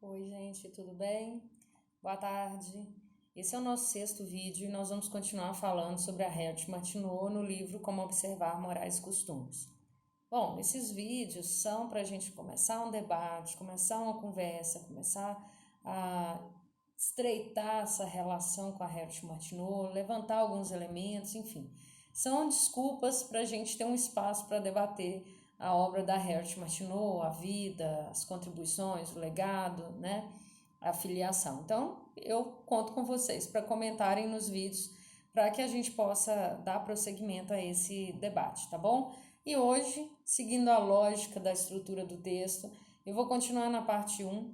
Oi, gente, tudo bem? Boa tarde. Esse é o nosso sexto vídeo e nós vamos continuar falando sobre a Harriet Martineau no livro Como Observar Morais e Costumes. Bom, esses vídeos são para a gente começar um debate, começar uma conversa, começar a estreitar essa relação com a Harriet Martineau, levantar alguns elementos, enfim. São desculpas para a gente ter um espaço para debater a obra da Harriet Martineau, a vida, as contribuições, o legado, né? A filiação. Então, eu conto com vocês para comentarem nos vídeos para que a gente possa dar prosseguimento a esse debate, tá bom? E hoje, seguindo a lógica da estrutura do texto, eu vou continuar na parte 1,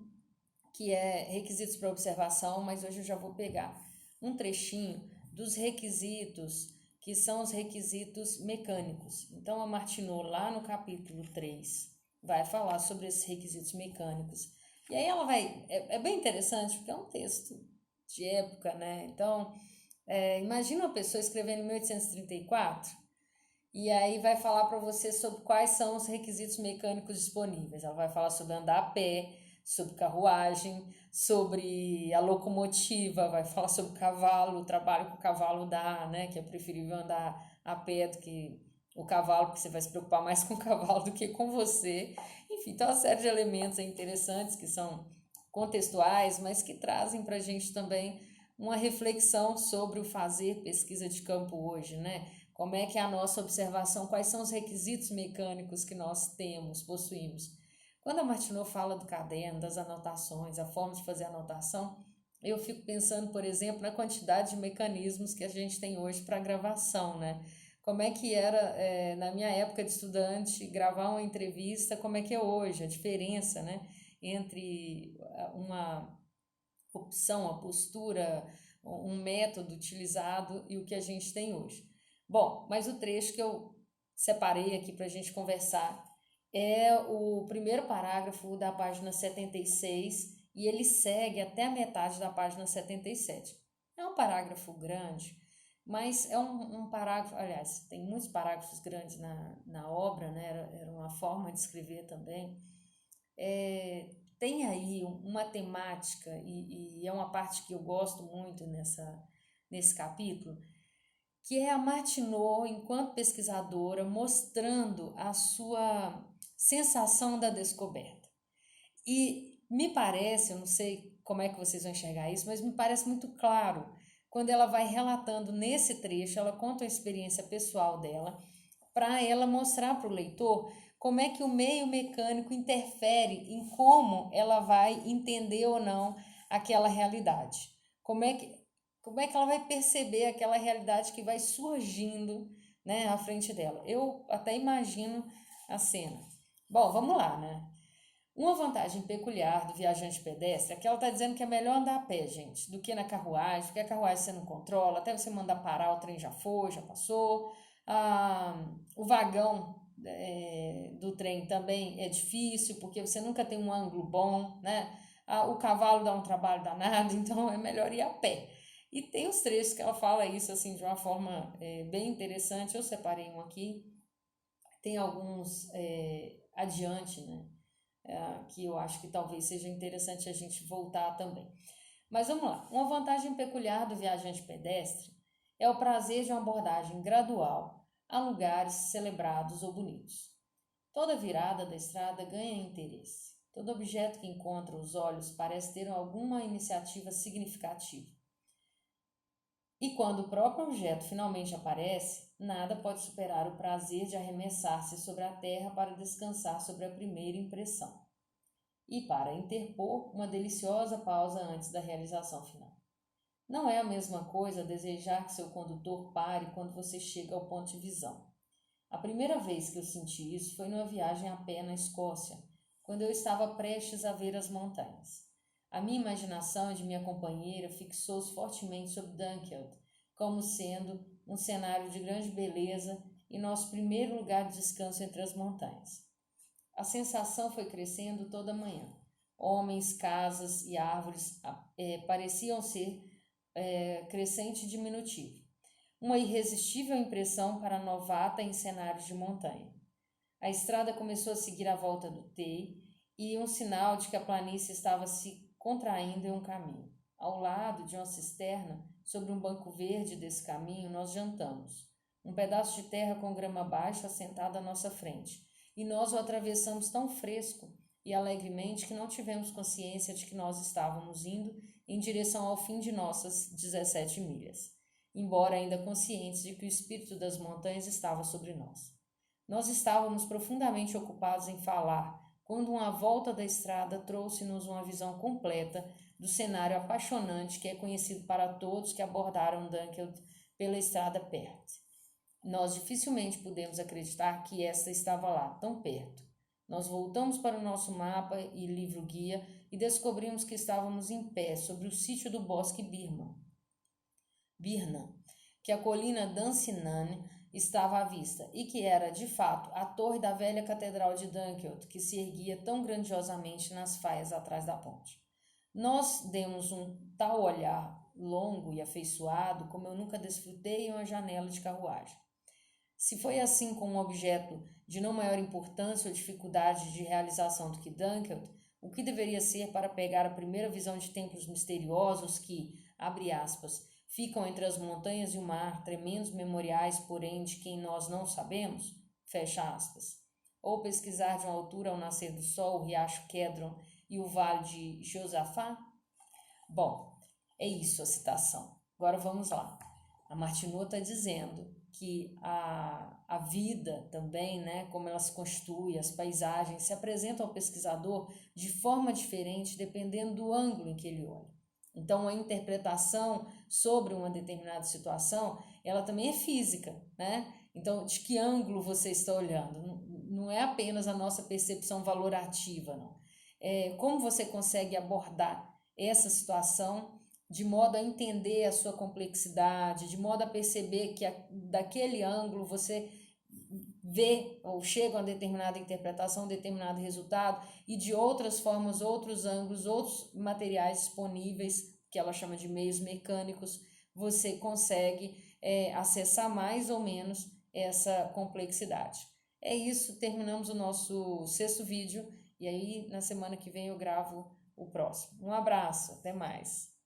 que é requisitos para observação, mas hoje eu já vou pegar um trechinho dos requisitos, que são os requisitos mecânicos. Então, a Martineau, lá no capítulo 3, vai falar sobre esses requisitos mecânicos. E aí ela vai... É bem interessante, porque é um texto de época, né? Então, imagina uma pessoa escrevendo em 1834 e aí vai falar para você sobre quais são os requisitos mecânicos disponíveis. Ela vai falar sobre andar a pé, sobre carruagem, sobre a locomotiva, vai falar sobre o cavalo, o trabalho que o cavalo dá, né? Que é preferível andar a pé do que o cavalo, porque você vai se preocupar mais com o cavalo do que com você. Enfim, então uma série de elementos interessantes que são contextuais, mas que trazem para a gente também uma reflexão sobre o fazer pesquisa de campo hoje, né? Como é que é a nossa observação, quais são os requisitos mecânicos que nós temos, possuímos. Quando a Martineau fala do caderno, das anotações, a forma de fazer anotação, eu fico pensando, por exemplo, na quantidade de mecanismos que a gente tem hoje para gravação, né? Como é que era, na minha época de estudante, gravar uma entrevista, como é que é hoje, a diferença, né, entre uma opção, a postura, um método utilizado e o que a gente tem hoje. Bom, mas o trecho que eu separei aqui para a gente conversar é o primeiro parágrafo da página 76 e ele segue até a metade da página 77. É um parágrafo grande, mas é um parágrafo, aliás, tem muitos parágrafos grandes na obra, né? Era uma forma de escrever também. Tem aí uma temática, e é uma parte que eu gosto muito nesse capítulo, que é a Martineau, enquanto pesquisadora, mostrando a sua sensação da descoberta. E me parece, eu não sei como é que vocês vão enxergar isso, mas me parece muito claro quando ela vai relatando nesse trecho, ela conta a experiência pessoal dela, para ela mostrar para o leitor como é que o meio mecânico interfere em como ela vai entender ou não aquela realidade. Como é que ela vai perceber aquela realidade que vai surgindo, né, à frente dela. Eu até imagino a cena. Bom, vamos lá, né? Uma vantagem peculiar do viajante pedestre é que ela está dizendo que é melhor andar a pé, gente, do que na carruagem, porque a carruagem você não controla, até você mandar parar, o trem já foi, já passou. O vagão do trem também é difícil, porque você nunca tem um ângulo bom, né? O cavalo dá um trabalho danado, então é melhor ir a pé. E tem os trechos que ela fala isso assim de uma forma bem interessante. Eu separei um aqui, tem alguns adiante, né? Que eu acho que talvez seja interessante a gente voltar também. Mas vamos lá. Uma vantagem peculiar do viajante pedestre é o prazer de uma abordagem gradual a lugares celebrados ou bonitos. Toda virada da estrada ganha interesse. Todo objeto que encontra os olhos parece ter alguma iniciativa significativa. E quando o próprio objeto finalmente aparece, nada pode superar o prazer de arremessar-se sobre a terra para descansar sobre a primeira impressão e para interpor uma deliciosa pausa antes da realização final. Não é a mesma coisa desejar que seu condutor pare quando você chega ao ponto de visão. A primeira vez que eu senti isso foi numa viagem a pé na Escócia, quando eu estava prestes a ver as montanhas. A minha imaginação e de minha companheira fixou-se fortemente sobre Dunkeld, como sendo um cenário de grande beleza e nosso primeiro lugar de descanso entre as montanhas. A sensação foi crescendo toda manhã. Homens, casas e árvores pareciam ser crescente e diminutivo. Uma irresistível impressão para a novata em cenários de montanha. A estrada começou a seguir a volta do Tay e um sinal de que a planície estava se contraindo em um caminho. Ao lado de uma cisterna, sobre um banco verde desse caminho, nós jantamos. Um pedaço de terra com grama baixa assentado à nossa frente, e nós o atravessamos tão fresco e alegremente que não tivemos consciência de que nós estávamos indo em direção ao fim de nossas 17 milhas, embora ainda conscientes de que o espírito das montanhas estava sobre nós. Nós estávamos profundamente ocupados em falar, quando uma volta da estrada trouxe-nos uma visão completa do cenário apaixonante que é conhecido para todos que abordaram Dunkeld pela estrada perto. Nós dificilmente pudemos acreditar que esta estava lá, tão perto. Nós voltamos para o nosso mapa e livro-guia e descobrimos que estávamos em pé sobre o sítio do bosque Birna, que a colina Dansinane estava à vista e que era, de fato, a torre da velha catedral de Dunkeld, que se erguia tão grandiosamente nas faias atrás da ponte. Nós demos um tal olhar longo e afeiçoado como eu nunca desfrutei em uma janela de carruagem. Se foi assim com um objeto de não maior importância ou dificuldade de realização do que Dunkeld, o que deveria ser para pegar a primeira visão de templos misteriosos que, abre aspas, ficam entre as montanhas e o mar, tremendos memoriais, porém, de quem nós não sabemos, fecha aspas. Ou pesquisar de uma altura ao nascer do sol o riacho Kedron e o vale de Josafá? Bom, é isso a citação. Agora vamos lá. A Martineau está dizendo que a vida também, né, como ela se constitui, as paisagens, se apresentam ao pesquisador de forma diferente dependendo do ângulo em que ele olha. Então, a interpretação sobre uma determinada situação, ela também é física, né? Então, de que ângulo você está olhando? Não é apenas a nossa percepção valorativa, não. É como você consegue abordar essa situação de modo a entender a sua complexidade, de modo a perceber que daquele ângulo você vê ou chega a uma determinada interpretação, um determinado resultado, e de outras formas, outros ângulos, outros materiais disponíveis, que ela chama de meios mecânicos, você consegue acessar mais ou menos essa complexidade. É isso, terminamos o nosso 6º vídeo, e aí na semana que vem eu gravo o próximo. Um abraço, até mais!